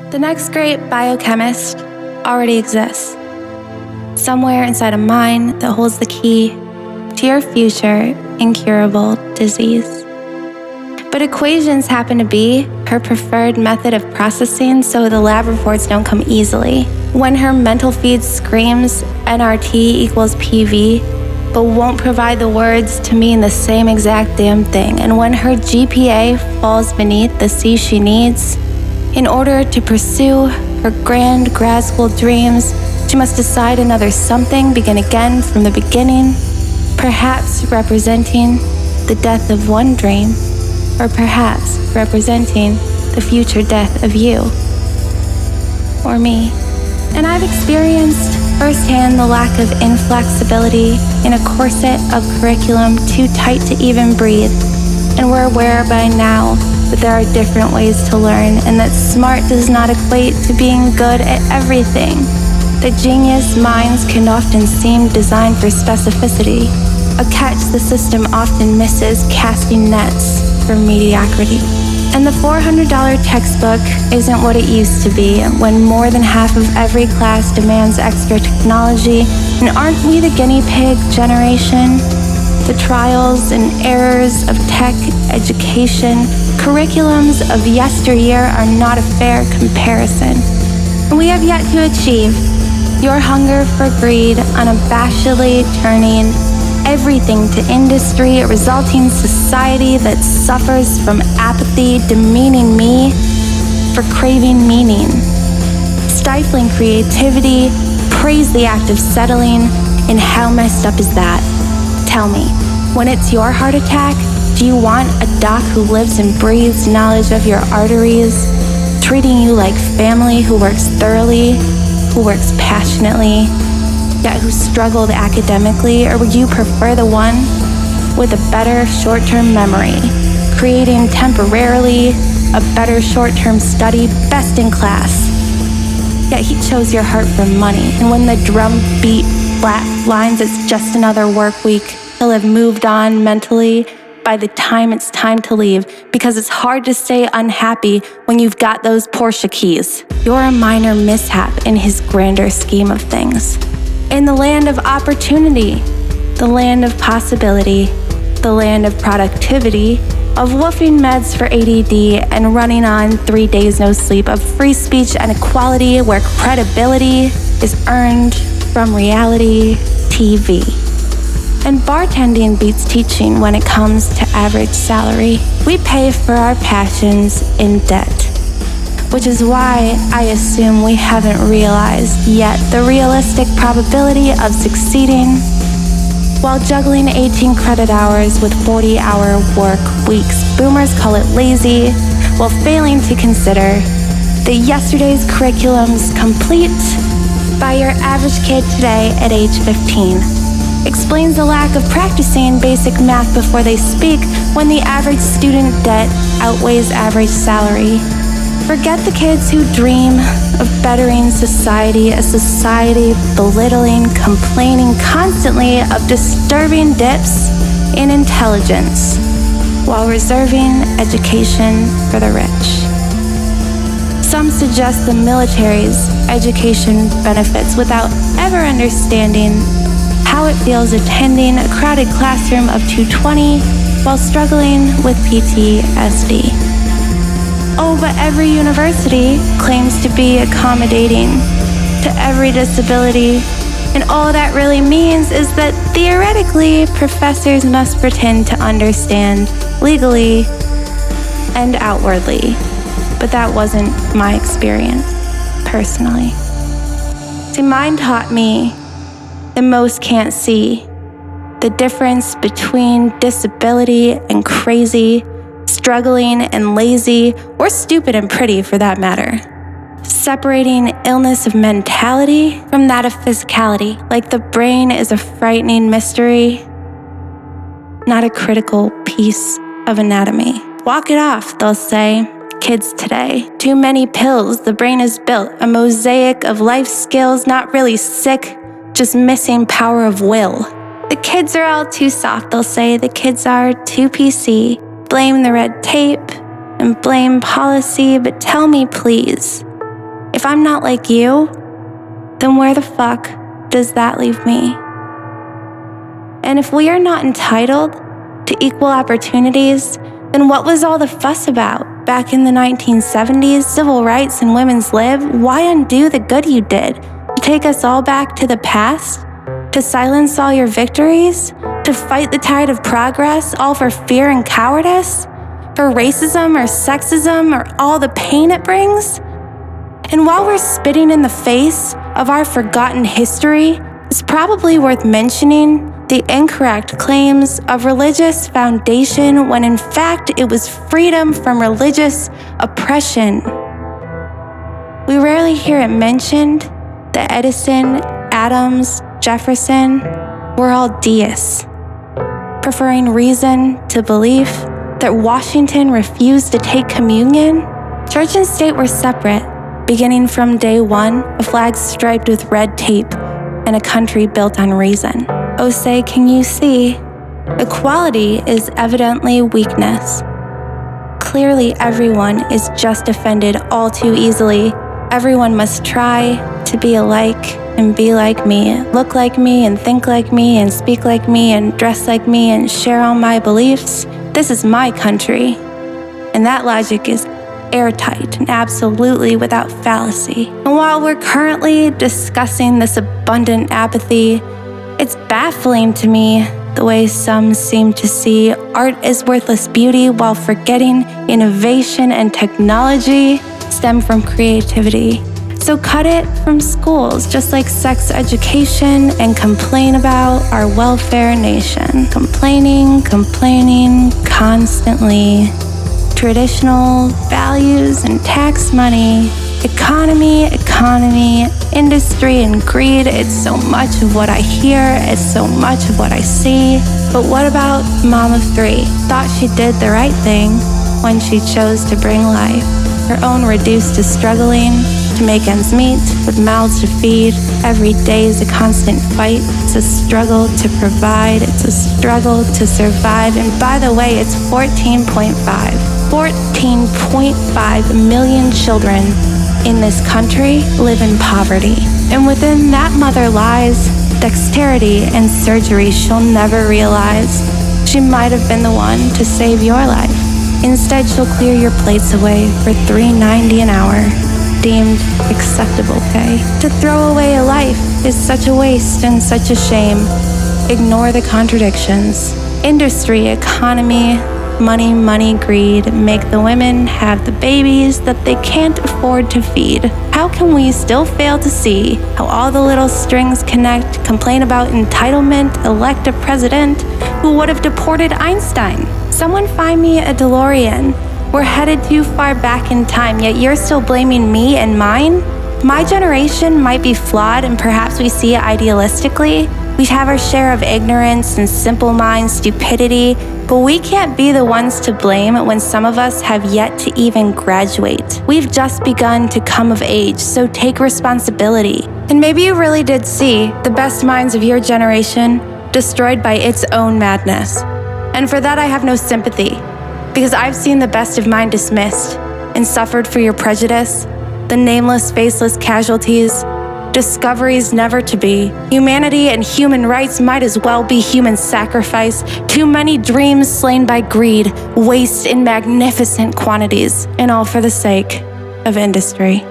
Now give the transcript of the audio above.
The next great biochemist already exists, somewhere inside a mind that holds the key to your future incurable disease. But equations happen to be her preferred method of processing, so the lab reports don't come easily. When her mental feed screams nRT equals PV, but won't provide the words to mean the same exact damn thing. And when her GPA falls beneath the C she needs, in order to pursue her grand grad school dreams, she must decide another something, begin again from the beginning, perhaps representing the death of one dream, or perhaps representing the future death of you, or me. And I've experienced firsthand the lack of inflexibility in a corset of curriculum too tight to even breathe. And we're aware by now that there are different ways to learn, and that smart does not equate to being good at everything. That genius minds can often seem designed for specificity, a catch the system often misses, casting nets for mediocrity. And the $400 textbook isn't what it used to be, when more than half of every class demands extra technology. And aren't we the guinea pig generation? The trials and errors of tech education, curriculums of yesteryear are not a fair comparison. And we have yet to achieve your hunger for greed, unabashedly turning everything to industry, a resulting society that suffers from apathy, demeaning me for craving meaning, stifling creativity, praise the act of settling, and how messed up is that? Tell me, when it's your heart attack, do you want a doc who lives and breathes knowledge of your arteries, treating you like family, who works thoroughly, who works passionately, yet who struggled academically? Or would you prefer the one with a better short-term memory, creating temporarily a better short-term study, best in class? Yet he chose your heart for money, and when the drum beat flat lines, it's just another work week. He'll have moved on mentally by the time it's time to leave, because it's hard to stay unhappy when you've got those Porsche keys. You're a minor mishap in his grander scheme of things. In the land of opportunity, the land of possibility, the land of productivity, of woofing meds for ADD and running on 3 days no sleep, of free speech and equality where credibility is earned from reality TV. And bartending beats teaching when it comes to average salary. We pay for our passions in debt, which is why I assume we haven't realized yet the realistic probability of succeeding while juggling 18 credit hours with 40-hour work weeks. Boomers call it lazy, while failing to consider that yesterday's curriculum's complete by your average kid today at age 15. Explains the lack of practicing basic math before they speak when the average student debt outweighs average salary. Forget the kids who dream of bettering society, a society belittling, complaining constantly of disturbing dips in intelligence, while reserving education for the rich. Some suggest the military's education benefits without ever understanding how it feels attending a crowded classroom of 220 while struggling with PTSD. Oh, but every university claims to be accommodating to every disability, and all that really means is that theoretically, professors must pretend to understand legally and outwardly. But that wasn't my experience, personally. See, mine taught me that most can't see the difference between disability and crazy, struggling and lazy, or stupid and pretty for that matter. Separating illness of mentality from that of physicality, like the brain is a frightening mystery, not a critical piece of anatomy. Walk it off, they'll say. Kids today. Too many pills, the brain is built, a mosaic of life skills, not really sick, just missing power of will. The kids are all too soft, they'll say. The kids are too PC. Blame the red tape and blame policy, but tell me please, If I'm not like you, then where the fuck does that leave me? And if we are not entitled to equal opportunities, then what was all the fuss about back in the 1970s? Civil rights and women's lib? Why undo the good you did? To take us all back to the past? To silence all your victories? To fight the tide of progress, all for fear and cowardice? For racism or sexism or all the pain it brings? And while we're spitting in the face of our forgotten history, it's probably worth mentioning the incorrect claims of religious foundation when in fact it was freedom from religious oppression. We rarely hear it mentioned that Edison, Adams, Jefferson were all deists, preferring reason to belief, that Washington refused to take communion. Church and state were separate, beginning from day one, a flag striped with red tape and a country built on reason. Oh, say, can you see? Equality is evidently weakness. Clearly, everyone is just offended all too easily. Everyone must try to be alike and be like me, look like me and think like me and speak like me and dress like me and share all my beliefs. This is my country. And that logic is airtight and absolutely without fallacy. And while we're currently discussing this abundant apathy, it's baffling to me the way some seem to see art as worthless beauty while forgetting innovation and technology stem from creativity. So cut it from schools, just like sex education, and complain about our welfare nation. Complaining constantly. Traditional values and tax money, economy, industry and greed. It's so much of what I hear, it's so much of what I see. But what about mom of three? Thought she did the right thing when she chose to bring life. Her own reduced to struggling to make ends meet, with mouths to feed. Every day is a constant fight. It's a struggle to provide. It's a struggle to survive. And by the way, it's 14.5 million children in this country live in poverty. And within that mother lies dexterity and surgery she'll never realize. She might have been the one to save your life. Instead, she'll clear your plates away for $3.90 an hour, deemed acceptable pay. To throw away a life is such a waste and such a shame. Ignore the contradictions. Industry, economy, money, greed make the women have the babies that they can't afford to feed. How can we still fail to see how all the little strings connect, complain about entitlement, elect a president who would have deported Einstein? Someone find me a DeLorean. We're headed too far back in time, yet you're still blaming me and mine? My generation might be flawed and perhaps we see it idealistically. We have our share of ignorance and simple mind stupidity, but we can't be the ones to blame when some of us have yet to even graduate. We've just begun to come of age, so take responsibility. And maybe you really did see the best minds of your generation destroyed by its own madness. And for that I have no sympathy, because I've seen the best of mine dismissed and suffered for your prejudice, the nameless, faceless casualties, discoveries never to be. Humanity and human rights might as well be human sacrifice. Too many dreams slain by greed, waste in magnificent quantities, and all for the sake of industry.